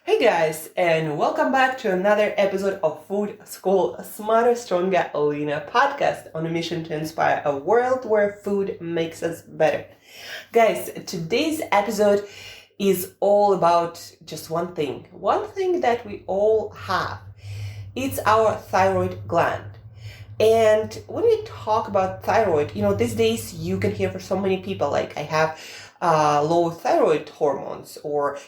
Hey guys, and welcome back to another episode of Food School Smarter, Stronger, Leaner podcast on a mission to inspire a world where food makes us better. Guys, today's episode is all about just one thing that we all have. It's our thyroid gland. And when we talk about thyroid, these days you can hear for so many people, like I have low thyroid hormones, or,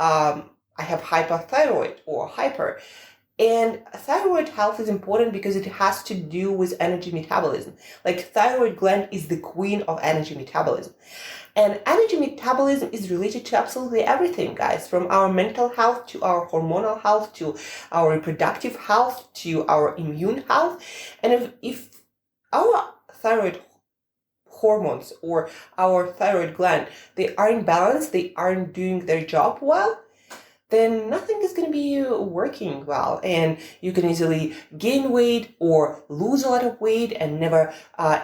I have hypothyroid or hyper. And thyroid health is important because it has to do with energy metabolism. Like thyroid gland is the queen of energy metabolism. And energy metabolism is related to absolutely everything, guys, from our mental health to our hormonal health to our reproductive health to our immune health. And if our thyroid hormones or our thyroid gland, they aren't balanced, they aren't doing their job well, then nothing is going to be working well, and you can easily gain weight or lose a lot of weight and never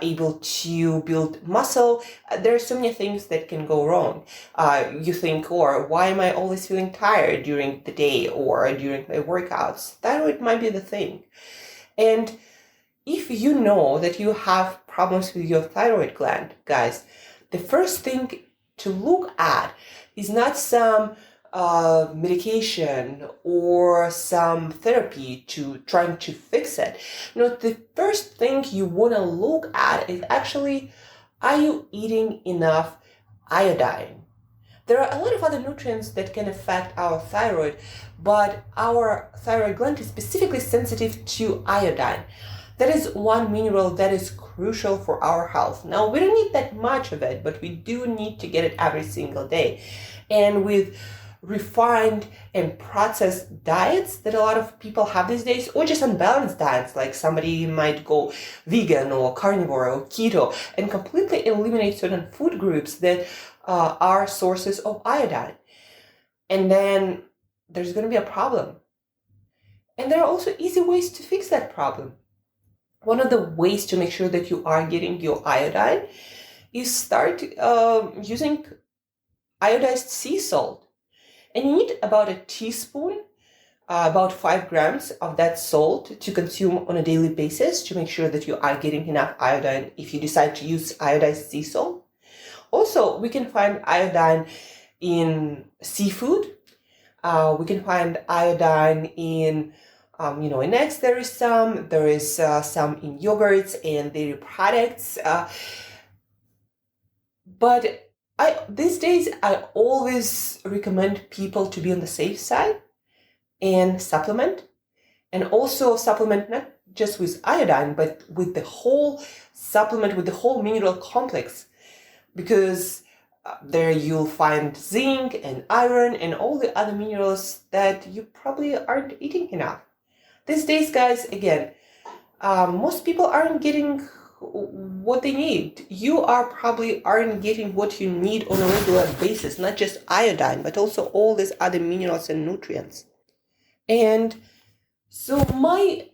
able to build muscle. There are so many things that can go wrong. You think, or why am I always feeling tired during the day or during my workouts? Thyroid might be the thing. And if you know that you have problems with your thyroid gland, guys, the first thing to look at is not some medication or some therapy to trying to fix it. The first thing you want to look at is actually, are you eating enough iodine? There are a lot of other nutrients that can affect our thyroid, but our thyroid gland is specifically sensitive to iodine. That is one mineral that is crucial for our health. Now, we don't need that much of it, but we do need to get it every single day. And with refined and processed diets that a lot of people have these days, or just unbalanced diets, like somebody might go vegan or carnivore or keto and completely eliminate certain food groups that are sources of iodine. And then there's going to be a problem. And there are also easy ways to fix that problem. One of the ways to make sure that you are getting your iodine is start using iodized sea salt. And you need about a teaspoon, about 5 grams of that salt to consume on a daily basis to make sure that you are getting enough iodine if you decide to use iodized sea salt. Also, we can find iodine in seafood. We can find iodine in in eggs. There is some in yogurts and dairy products. But these days, I always recommend people to be on the safe side and supplement. And also supplement not just with iodine, but with the whole supplement, with the whole mineral complex. Because there you'll find zinc and iron and all the other minerals that you probably aren't eating enough. These days, guys, again, most people aren't getting what they need. You probably aren't getting what you need on a regular basis, not just iodine, but also all these other minerals and nutrients. And so my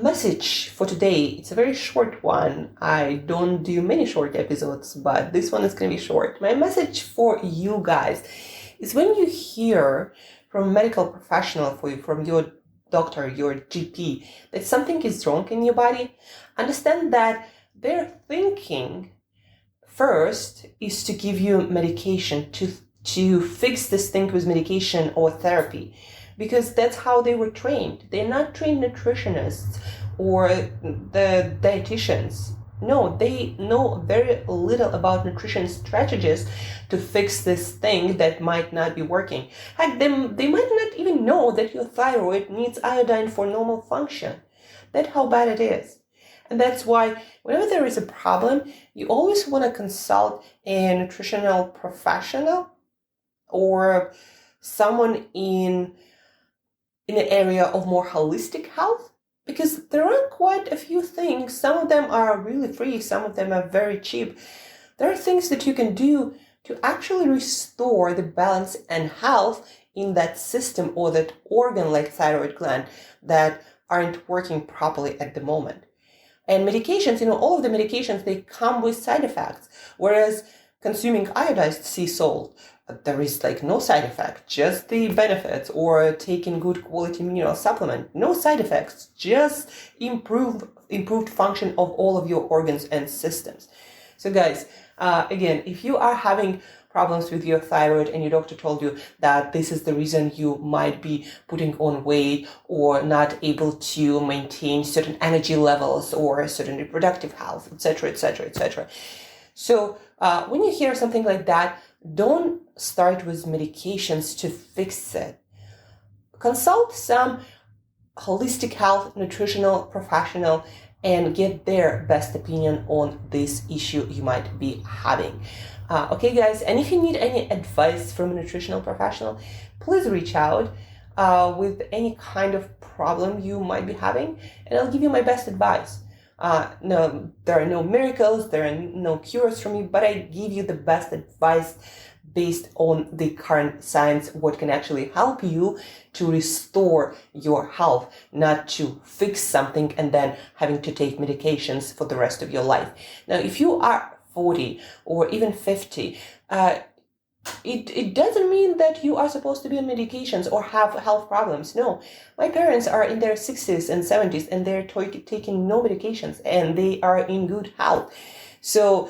message for today, it's a very short one. I don't do many short episodes, but this one is going to be short. My message for you guys is, when you hear from a medical professional, from your doctor, your GP, that something is wrong in your body, understand that their thinking first is to give you medication, to fix this thing with medication or therapy, because that's how they were trained. They're not trained nutritionists or the dietitians. No, they know very little about nutrition strategies to fix this thing that might not be working. Heck, they might not even know that your thyroid needs iodine for normal function. That's how bad it is. And that's why whenever there is a problem, you always want to consult a nutritional professional or someone in an area of more holistic health, because there are quite a few things. Some of them are really free, some of them are very cheap. There are things that you can do to actually restore the balance and health in that system or that organ like thyroid gland that aren't working properly at the moment. And medications, all of the medications, they come with side effects. Whereas consuming iodized sea salt there is like no side effect, just the benefits, or taking good quality mineral supplement, no side effects, just improved function of all of your organs and systems. So guys, again, if you are having problems with your thyroid and your doctor told you that this is the reason you might be putting on weight or not able to maintain certain energy levels or certain reproductive health, etc., etc., etc. So when you hear something like that, don't start with medications to fix it. Consult some holistic health nutritional professional and get their best opinion on this issue you might be having. Okay, guys, and if you need any advice from a nutritional professional, please reach out with any kind of problem you might be having, and I'll give you my best advice. No, there are no miracles, there are no cures from me, but I give you the best advice based on the current science, what can actually help you to restore your health, not to fix something and then having to take medications for the rest of your life. Now, if you are 40 or even 50, it doesn't mean that you are supposed to be on medications or have health problems. No, my parents are in their 60s and 70s and they're taking no medications and they are in good health. So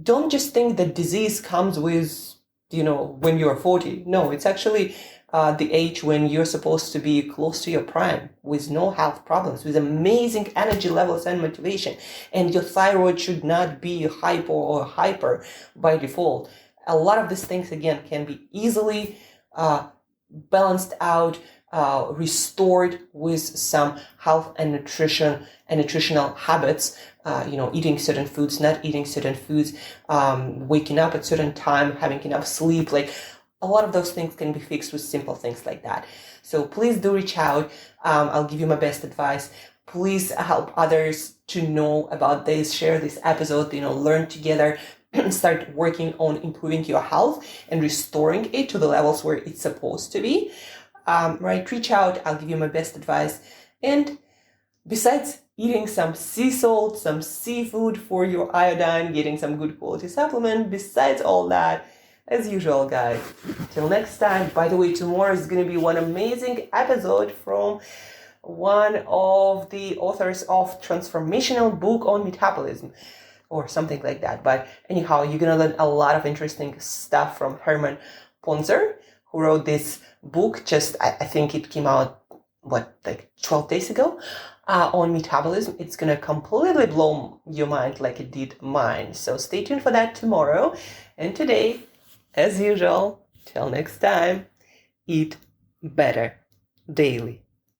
don't just think that disease comes with, when you're 40. No, it's actually the age when you're supposed to be close to your prime with no health problems, with amazing energy levels and motivation. And your thyroid should not be hypo or hyper by default. A lot of these things, again, can be easily balanced out, restored with some health and nutrition and nutritional habits, eating certain foods, not eating certain foods, waking up at certain time, having enough sleep. Like, a lot of those things can be fixed with simple things like that. So please do reach out. I'll give you my best advice. Please help others to know about this, share this episode, learn together, start working on improving your health and restoring it to the levels where it's supposed to be. Right, reach out. I'll give you my best advice. And besides eating some sea salt, some seafood for your iodine, getting some good quality supplement, besides all that, as usual, guys, till next time. By the way, tomorrow is going to be one amazing episode from one of the authors of transformational book on metabolism or something like that. But anyhow, you're going to learn a lot of interesting stuff from Herman Ponzer, who wrote this book I think it came out, 12 days ago, on metabolism. It's going to completely blow your mind like it did mine. So stay tuned for that tomorrow. And today, as usual, till next time, eat better daily.